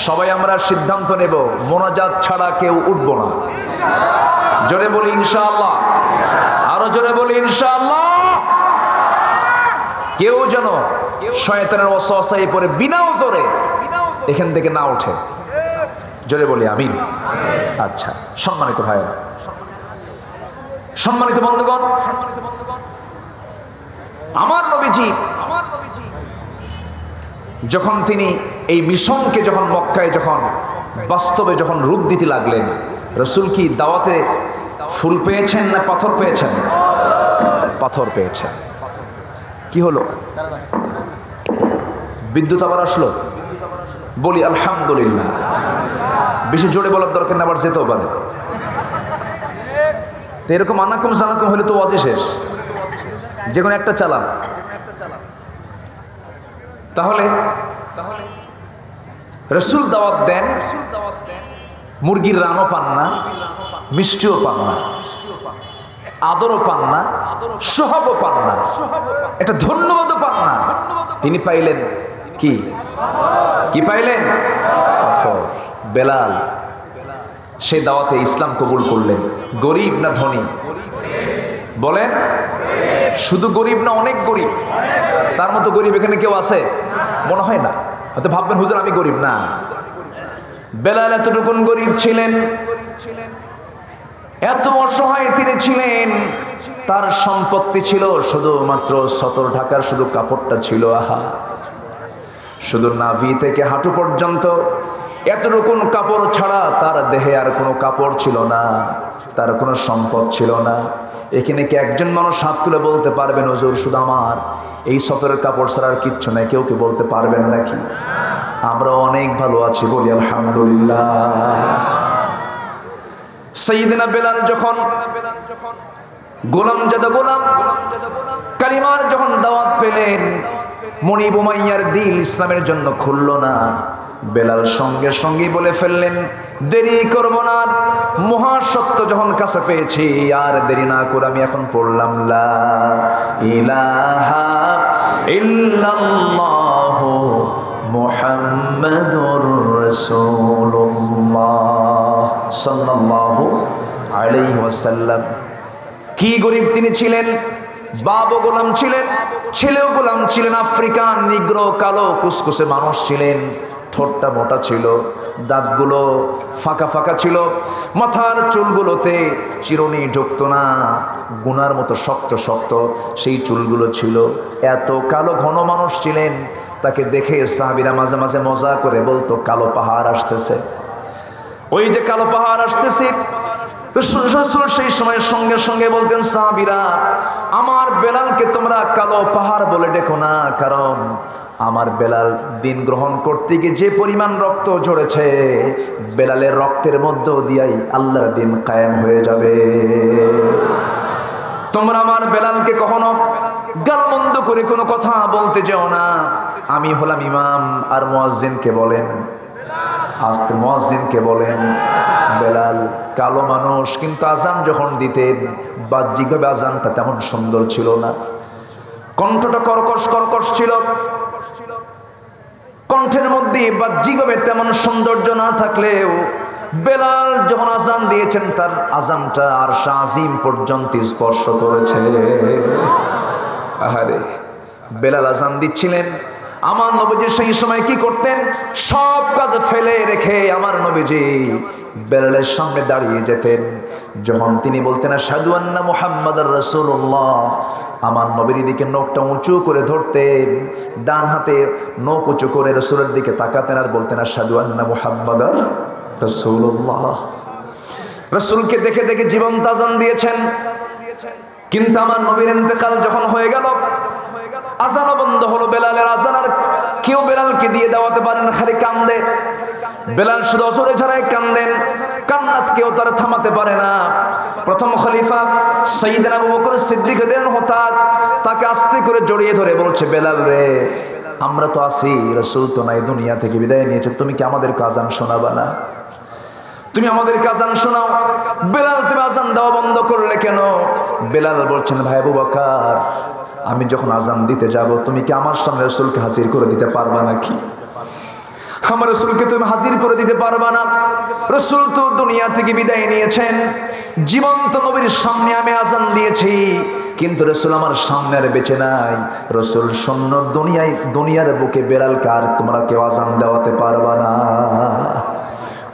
সবাই আমরা সিদ্ধান্ত নেব মোনাজাত ছাড়া কেউ উঠবো না। জোরে বলি ইনশাআল্লাহ, আরো জোরে বলি ইনশাআল্লাহ। কেউ যেন শয়তানের ওয়াসওয়াসায় পড়ে বিনা ওজরে এখান থেকে না ওঠে। জোরে বলি আমিন। আচ্ছা, সম্মানিত ভাইরা, সম্মানিত বন্ধুগণ, আমার নবীজি যখন তিনি এই মিশনকে যখন মক্কায় যখন বাস্তবে যখন রূপ দিতে লাগলেন, রাসূল কি দাওয়াতে ফুল পেয়েছেন না পাথর পেয়েছেন? পাথর পেয়েছেন। কি হলো? বিদ্যুৎ আবার আসলো। বলি আলহামদুলিল্লাহ। বেশি জোরে বলার দরকার না, আবার যেতেও পারে। তো এরকম আনাকুম জানাকুম হলে তো ওয়াজই শেষ। যে কোনো একটা চালান। তাহলে রাসূল দাওয়াত দেন, মুরগির রানও পান না, মিষ্টিও পান না, আদরও পান না, সোহাগও পান না, একটা ধন্যবাদও পান না। তিনি পাইলেন কি? কি পাইলেন? পাথর। বেলাল সে দাওয়াতে ইসলাম কবুল করলেন। গরিব না ধনী? বলেন। শুধু গরিব না, অনেক গরিব। তার মতো গরিব এখানে কেউ আছে? মনে হয় না। হয়তো ভাববেন হুজুর আমি গরিব। না, বেলাল এতটুকুন গরিব ছিলেন, এত অসহায় তিনি ছিলেন। তার সম্পত্তি ছিল শুধুমাত্র সতর ঢাকার শুধু কাপড়টা ছিল। আহা, শুধু নাভি থেকে হাঁটু পর্যন্ত এতটুকুন কাপড় ছাড়া তার দেহে আর কোনো কাপড় ছিল না, তার কোনো সম্পদ ছিল না। এখানে কি একজন মানুষ হাত তুলে বলতে পারবেন হুজুর শুধু আমার এই সফরের কাপড় ছাড়া আর কিচ্ছু নাই? কেউ কি বলতে পারবেন নাকি? আমরা অনেক ভালো আছি, বলি আলহামদুলিল্লাহ। সাইয়েদনা বেলাল যখন গোলামজাদা গোলাম কালিমার যখন দাওয়াত পেলেন, মনিব উমাইয়ার দিল ইসলামের জন্য খুলল না। বেলাল সঙ্গে সঙ্গে বলে ফেললেন, দেরি করব না, মহাসত্য যখন কাছে পেয়েছি আর দেরি না করে আমি এখন পড়লাম লা ইলাহা ইল্লাল্লাহু মুহাম্মাদুর রাসূলুল্লাহ সাল্লাল্লাহু আলাইহি ওয়াসাল্লাম। কি গরিব তিনি ছিলেন! বাবও গোলাম ছিলেন, ছেলেও গোলাম ছিলেন। আফ্রিকান নিগ্রো কালো কুসকুসে মানুষ ছিলেন। ঠোঁটটা মোটা ছিল, দাঁতগুলো ফাঁকা ফাঁকা ছিল, মাথার চুলগুলোতে চিরুনি ঢুকতো না, গুনার মতো শক্ত শক্ত সেই চুলগুলো ছিল। এত কালো ঘন মানুষ ছিলেন, তাকে দেখে সাহাবীরা মাঝে মাঝে মজা করে বলতো কালো পাহাড় আসতেছে। ওই যে কালো পাহাড় আসতেছে, রাসূল সেই সময় সঙ্গে সঙ্গে বলতেন সাহাবীরা, আমার বেলালকে তোমরা কালো পাহাড় বলে ডেকো না, কারণ আমার বেলাল দিন গ্রহণ করতে গিয়ে যে পরিমাণ রক্ত ঝরেছে, বেলালের রক্তের মধ্য দিয়াই আল্লাহর দিন কায়েম হয়ে যাবে। তোমরা আমার বেলালকে কখনো গালমন্দ করে কোনো কথা বলতে যেও না। আমি হলাম ইমাম, আর মুয়াজ্জিনকে বলেন, আস্তে মুয়াজ্জিনকে বলেন। বেলাল কালো মানুষ, কিন্তু আজান যখন দিতেন বাহ্যিকভাবে আজানটা তেমন সুন্দর ছিল না। কণ্ঠটা কর্কশ কর্কশ ছিল, কণ্ঠের মধ্যে বাহ্যিকভাবে তেমন সৌন্দর্য না থাকলেও বেলাল যখন আজান দিয়েছেন, তার আজানটা আর শাজিম পর্যন্ত স্পর্শ করেছে। আহারে, বেলাল আজান দিচ্ছিলেন। আমার নবীজি সেই সময় কি করতেন? সব কাজ ফেলে রেখে আমার নবীজি বেলালের সামনে দাঁড়িয়ে যেতেন। যখন তিনি বলতেন আশহাদু আন্না মুহাম্মাদুর রাসূলুল্লাহ, আমার নবীর দিকে নখটা উঁচু করে ধরতেন, ডান হাতে নখ উঁচু করে রাসূলের দিকে তাকাতেন আর বলতেন আশহাদু আন্না মুহাম্মাদুর রাসূলুল্লাহ। রাসূলকে দেখে দেখে জীবন্ত আজান দিয়েছেন। কিন্তু আমার নবীর ইন্তেকাল যখন হয়ে গেল, আজানও বন্ধ হলো। বেলালের আজান আর কেউ বেলালকে দিয়ে দেওয়াতে পারে না, খালি কান্দে। বেলাল শুধু অজরে ঝরায় কান্দেন, কান্নাত কেউ তারা থামাতে পারে না। প্রথম খলিফা সাইয়েদনা আবু বকর সিদ্দিক রাদিয়াল্লাহু তাআলা তাকে আস্তে করে জড়িয়ে ধরে বলছে, বেলাল রে, আমরা তো আছি, রাসূল তো নাই, দুনিয়া থেকে বিদায় নিয়েছে, তুমি কি আমাদেরকে আজান শোনাবা না? তুমি আমাদেরকে আজান শোনাও। বেলাল, তুমি আজান দেওয়া বন্ধ করলে কেন? বেলাল বলছেন, ভাই আবু বকর, আমি যখন আজান দিতে যাব, তুমি কি আমার সামনে রাসূলকে হাজির করে দিতে পারবা নাকি? আমার রাসূলকে তুমি হাজির করে দিতে পারবা না। রাসূল তো দুনিয়া থেকে বিদায় নিয়েছেন, জীবন্ত নবীর সামনে আমি আজান দিয়েছি, কিন্তু রাসূল আমার সামনে আর বেঁচে নাই। রাসূল শূন্য দুনিয়ার বুকে বেলালকে আর তোমরা কেউ আজান দেওয়াতে পারবা না।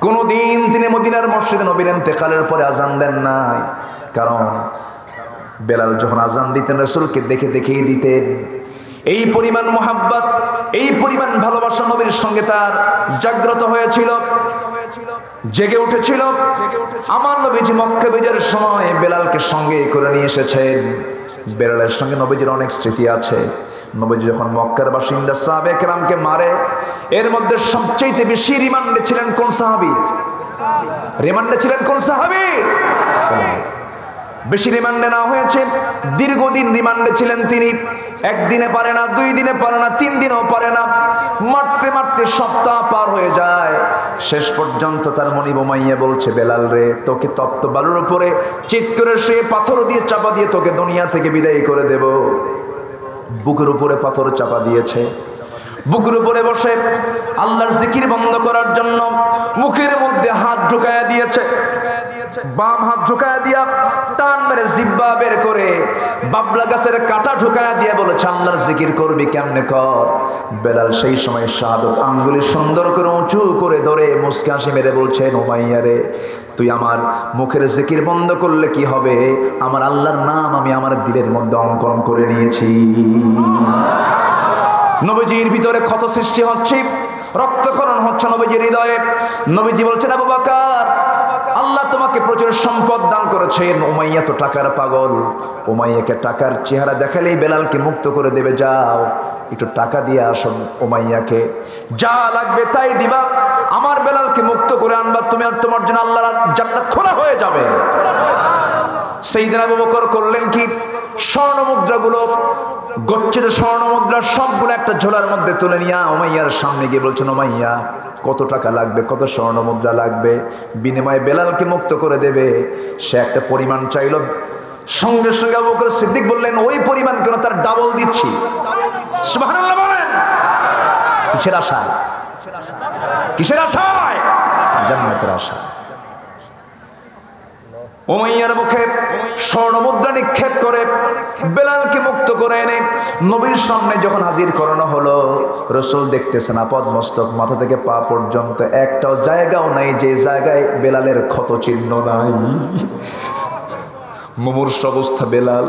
কোনদিন তিনি মদিনার মসজিদে নবীর ইন্তেকালের পরে আজান দেন নাই, কারণ বেলাল যখন আজান দিতেন রাসূলকে দেখে দেখেই দিতেন। এই পরিমাণ মোহাব্বত, এই পরিমাণ ভালোবাসা নবীর সঙ্গে তার জাগ্রত হয়েছিল, জেগে উঠেছিল। আমার নবীজি মক্কা বিজয়ের সময় বেলালকে সঙ্গে করে নিয়ে এসেছেন। বেলালের সঙ্গে নবীজির অনেক স্মৃতি আছে। নবীজি যখন মক্কার বাসিন্দা সাহাবে কেরামকে মারে, এর মধ্যে সবচেয়ে বেশি রিমান্ডে ছিলেন কোন সাহাবী? রিমান্ডে ছিলেন কোন সাহাবী? বেশি রিমান্ডে না হয়েছে, দীর্ঘদিন রিমান্ডে ছিলেন তিনি। একদিনে পারে না, 2 দিনে পারে না, 3 দিনেও পারে না, মারতে মারতে সপ্তাহ পার হয়ে যায়। শেষ পর্যন্ত তার মনিব উমাইয়া বলছে, বেলাল রে, তোকে তপ্ত বালুর উপরে চিৎ করে সে পাথর দিয়ে চাপা দিয়ে তোকে দুনিয়া থেকে বিদায় করে দেব। বুকের উপরে পাথর চাপা দিয়েছে, বুকের উপরে বসে আল্লাহর জিকির বন্ধ করার জন্য মুখের মধ্যে হাত ঢুকায়া দিয়েছে। বাম হাত ঢুকায়া দিয়া টান মেরে জিহ্বা বের করে বাবলা গাছের কাঁটা ঢুকায়া দিয়ে বলেছে, আল্লাহর জিকির করবি কেমনে কর। বেলাল সেই সময় শাহাদত আঙ্গুলি সুন্দর করে উঁচু করে ধরে মুস্কি হাসি মেরে বলছেন, উমাইয়া রে, তুই আমার মুখের জিকির বন্ধ করলে কি হবে? আমার আল্লাহর নাম আমি আমার দিলের মধ্যে অঙ্কন করে নিয়েছি। নবীজির ভিতরে ক্ষত সৃষ্টি হচ্ছে, রক্তক্ষরণ হচ্ছে নবীজির হৃদয়ে। নবীজি বলছেন, আবু বকর, আল্লাহ তোমাকে প্রচুর সম্পদ দান করেছেন। উমাইয়া তো টাকার পাগল, উমাইয়াকে টাকার চেহারা দেখালেই বেলালকে মুক্ত করে দেবে। যাও একটু টাকা দিয়ে আসো উমাইয়াকে, যা লাগবে তাই দিবা, আমার বেলালকে মুক্ত করে আনবা তুমি, আর তোমার জন্য আল্লাহর জান্নাত খোলা হয়ে যাবে। সাইয়েদনা আবু বকর করলেন কি, স্বর্ণ মুদ্রাগুলো, গচ্ছিত স্বর্ণ মুদ্রা সবগুলো একটা ঝোলার মধ্যে তুলে নিয়ে উমাইয়ার সামনে গিয়ে বলছেন, উমাইয়া কত টাকা লাগবে, কত স্বর্ণ মুদ্রা লাগবে, বিনিময়ে বেলালকে মুক্ত করে দেবে। সে একটা পরিমাণ চাইল, সঙ্গে সঙ্গে আবু বকর সিদ্দিক বললেন, ওই পরিমাণ কেন, তার ডাবল দিচ্ছি। সুবহানাল্লাহ বলেন। কিসের আশায়? কিসের আশায়? জান্নাতের আশা। উমাইয়ার মুখে স্বর্ণ মুদ্রা নিক্ষেপ করে বেলালকে মুক্ত করে এনে নবীর সামনে যখন হাজির করানো হলো, রাসূল দেখতেছেন আপাদ মস্তক মাথা থেকে পা পর্যন্ত একটাও জায়গাও নাই যে জায়গায় বেলালের ক্ষত চিহ্ন নাই। মুমূর্ষ অবস্থা বেলাল।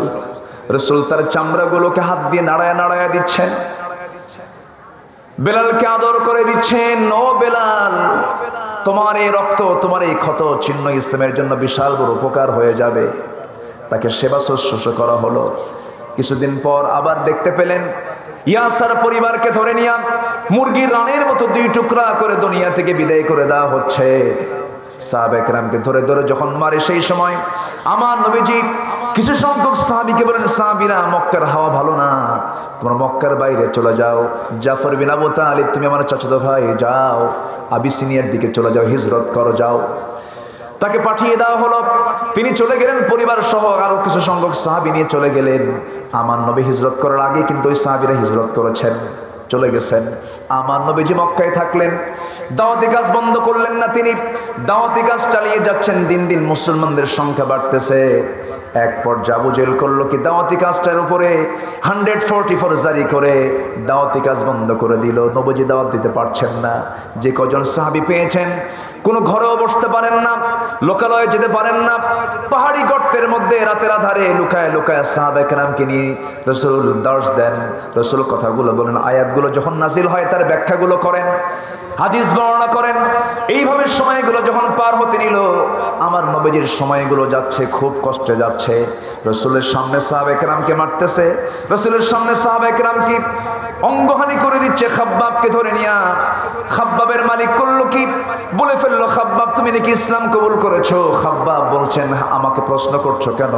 রাসূল তার চামড়াগুলোকে হাত দিয়ে নাড়ায়া নাড়ায়া দিচ্ছেন, বেলালকে আদর করে দিচ্ছেন। ও বেলাল, তোমার এই রক্ত, তোমার এই ক্ষত চিহ্ন ইসলামের জন্য বিশাল বড় উপকার হয়ে যাবে। তাকে সেবা শুশ্রূষা করা হলো। কিছুদিন পর আবার দেখতে পেলেন ইয়াসার পরিবারকে ধরে নিয়ে মুরগির রানের মতো 2 টুকরা করে দুনিয়া থেকে বিদায় করে দেওয়া হচ্ছে। সাহাবা একরামকে ধরে ধরে যখন মারে, সেই সময় আমার নবীজি কিছু সংখ্যক সাহাবীকে বলেন, সাহাবীরা, মক্কার হাওয়া ভালো না, তোমরা মক্কার বাইরে চলে যাও। জাফর বিন আবু তালিব, তুমি আমার চাচাতো ভাই, যাও আবিসিনিয়ার দিকে চলে যাও, হিজরত করো, যাও। তাকে পাঠিয়ে দেওয়া হলো। তিনি চলে গেলেন পরিবার সহ, আরো কিছু সংখ্যক সাহাবী নিয়ে চলে গেলেন। আমার নবী হিজরত করার আগে কিন্তু ওই সাহাবীরা হিজরত করেছেন, চলে গেছেন। আমার নবীজি মক্কায় থাকলেন, দাওয়াতি কাজ বন্ধ করলেন না। তিনি দাওয়াতি কাজ চালিয়ে যাচ্ছেন। দিন দিন মুসলমানদের সংখ্যা বাড়তেছে। এক পর্যায়ে আবু জেহেল করলো কি, দাওয়াতি কাজটার উপরে 144 জারি করে দাওয়াতি কাজ বন্ধ করে দিল। নবীজি দাওয়াত দিতে পারছেন না। যে কজন সাহাবী পেয়েছেন, কোনো ঘরেও বসতে পারেন না, লোকালয়ে যেতে পারেন না, পাহাড়ি গর্তের মধ্যে রাতের আধারে লুকায় লুকায় সাহাবায়ে কেরামকে নিয়ে রাসূল দর্শ দেন। রাসূল কথাগুলো বলেন, আয়াতগুলো যখন নাজিল হয় তার ব্যাখ্যাগুলো করেন, হাদিস বর্ণনা করেন। এইভাবে সময়গুলো যখন পার হতে নিল, আমার নবীজির সময়গুলো যাচ্ছে, খুব কষ্টে যাচ্ছে। রাসূলের সামনে সাহাবায়ে কেরামকে মারতেছে, রাসূলের সামনে সাহাবায়ে কেরামকে অঙ্গহানি করে দিচ্ছে। খাব্বাবকে ধরে নিয়া খাব্বাবের মালিক করলো কি, বলে ফেললো, খাব্বাব তুমি নাকি ইসলাম কবুল করেছো? খাব্বাব বলছেন, আমাকে প্রশ্ন করছো কেন?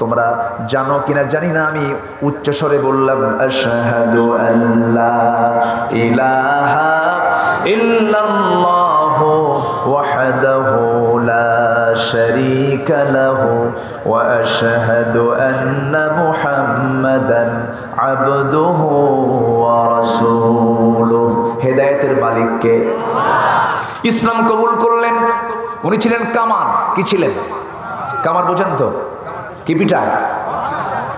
তোমরা জানো কিনা জানি না, আমি উচ্চ স্বরে বললাম, আশহাদু আল্লা ইলাহা ইল্লাল্লাহু ওয়াহদাহু লা শারীকা লাহু ওয়া আশহাদু আন্না মুহাম্মাদান আবদুহু ওয়া রাসূলুহু। হেদায়েতের মালিককে। ইসলাম কবুল করলেন। উনি ছিলেন কামার। কি ছিলেন? কামার বোঝেন তো? কি পিটায়?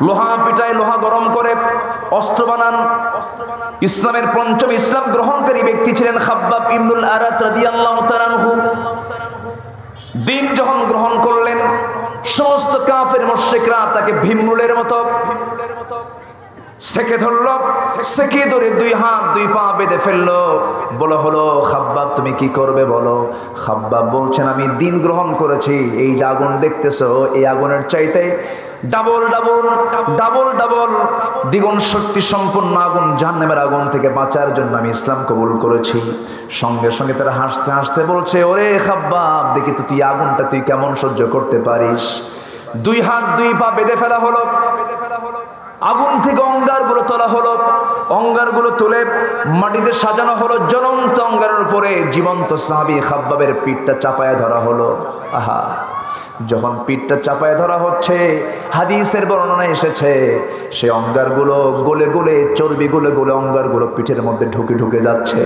লোহা পিটায়, লোহা গরম করে অস্ত্র বানান। ইসলামের পঞ্চম ইসলাম গ্রহণকারী ব্যক্তি ছিলেন খাব্বাব ইবনুল আরাত রাদিয়াল্লাহু তাআলা আনহু। দিন যখন গ্রহণ করলেন, সমস্ত কাফের মুশরিকরা তাকে ভীমরুলের মতো সেকে ধরল। সেকে ধরে দুই হাত দুই পা বেঁধে ফেললো। বলা হলো, খাব্বাব তুমি কি করবে বলো? খাব্বাব বলছেন, আমি দিন গ্রহণ করেছি। এই যে আগুন দেখতেছো, এই আগুনের চাইতে ডাবল ডাবল ডাবল ডাবল দ্বিগুণ শক্তি সম্পন্ন আগুন, জাহান্নামের আগুন থেকে বাঁচার জন্য আমি ইসলাম কবুল করেছি। সঙ্গে সঙ্গে তারা হাসতে হাসতে বলছে, ওরে খাব্বাব, দেখি তো তুই আগুনটা তুই কেমন সহ্য করতে পারিস। দুই হাত দুই পা বেঁধে ফেলা হলো। আগুন থেকে অঙ্গারগুলো তোলা হলো। অঙ্গারগুলো তুলে মাটিতে সাজানো হলো। জ্বলন্ত অঙ্গারের উপরে জীবন্ত সাহাবী খাব্বাবের পিঠটা চাপায় ধরা হলো। আহা, যখন পিঠটা চাপায় ধরা হচ্ছে, হাদিসের বর্ণনা এসেছে সে অঙ্গারগুলো গলে গলে, চর্বি গলে গলে অঙ্গারগুলো পিঠের মধ্যে ঢুকে ঢুকে যাচ্ছে।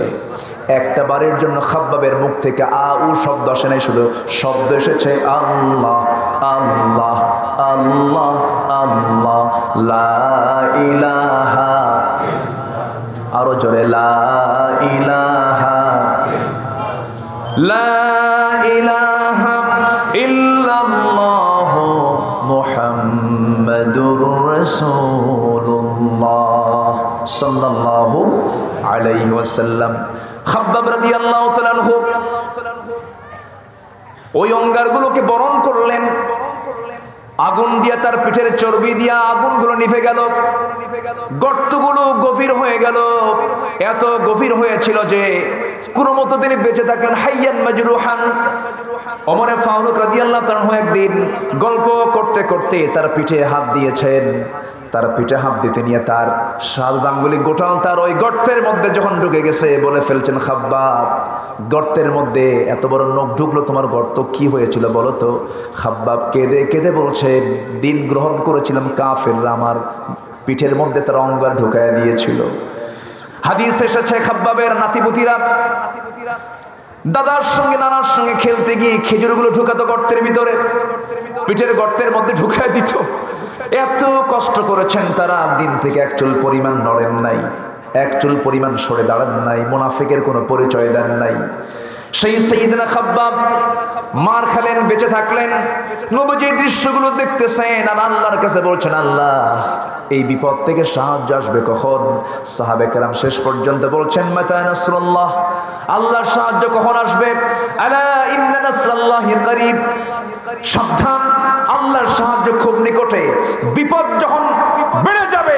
একটা বারের জন্য খাব্বাবের মুখ থেকে আ উ শব্দ আসে নাই, শুধু শব্দ এসেছে আল্লাহ আল্লাহ আল্লাহ আল্লাহ, লা ইলাহা, আরো জোরে লা ইলাহা, লা ইলাহা ইল্লাল্লাহ মুহাম্মাদুর রাসূলুল্লাহ সাল্লাল্লাহু আলাইহি ওয়াসাল্লাম। খাব্বাব রাদিয়াল্লাহু তাআলা আনহু ওই অঙ্গারগুলোকে বরণ করলেন। আগুন দিয়া, তার পিঠের চর্বি দিয়া আগুনগুলো নিভে গেল। গর্তগুলো গভীর হয়ে গেল। এত গভীর হয়েছিল যে কোনো মতো তিনি বেঁচে থাকেন। হাইয়ান মাজরুহান। ওমর ফারুক রাদিয়াল্লাহু তাআলা একদিন গল্প করতে করতে তার পিঠে হাত দিয়েছেন। তার পিঠে হাত দিতে নিয়ে তার সাত আঙ্গুলি গোটাল তার ওই গর্তের মধ্যে যখন ঢুকে গেছে, বলে ফেলছেন, খাব্বাব, গর্তের মধ্যে এত বড় নখ ঢুকলো, তোমার গর্ত কি হয়েছিল বলো তো? খাব্বাব কেঁদে কেঁদে বলছেন, দিন গ্রহণ করেছিলাম, কাফেররা আমার পিঠের মধ্যে তার অঙ্গার ঢুকায় দিয়েছিল। হাদিস এসেছে খাব্বাবের নাতিপুতিরা দাদার সঙ্গে নানার সঙ্গে খেলতে গিয়ে খেজুরগুলো ঢুকাতো গর্তের ভিতরে, পিঠের গর্তের মধ্যে ঢুকায় দিত। এত কষ্ট করেছেন তারা, দিন থেকে এক চুল পরিমাণ নড়েন নাই, এক চুল পরিমাণ সরে দাঁড়ান নাই, মুনাফিকের কোনো পরিচয় দেন নাই। সেই সাইয়েদনা খাব্বাব মার খেলেন, বেঁচে থাকলেন। নবীজি দৃশ্যগুলো দেখতেছেন আর আল্লাহর কাছে বলছেন, আল্লাহ, এই বিপদ থেকে সাহায্য আসবে কখন? সাহাবে কেরাম শেষ পর্যন্ত বলছেন, মাতা নাসরুল্লাহ, আল্লাহর সাহায্য কখন আসবে? আলা ইন্না নাসরাল্লাহি করিব, সাবধান, আল্লাহর সাহায্য খুব নিকটে। বিপদ যখন বেড়ে যাবে,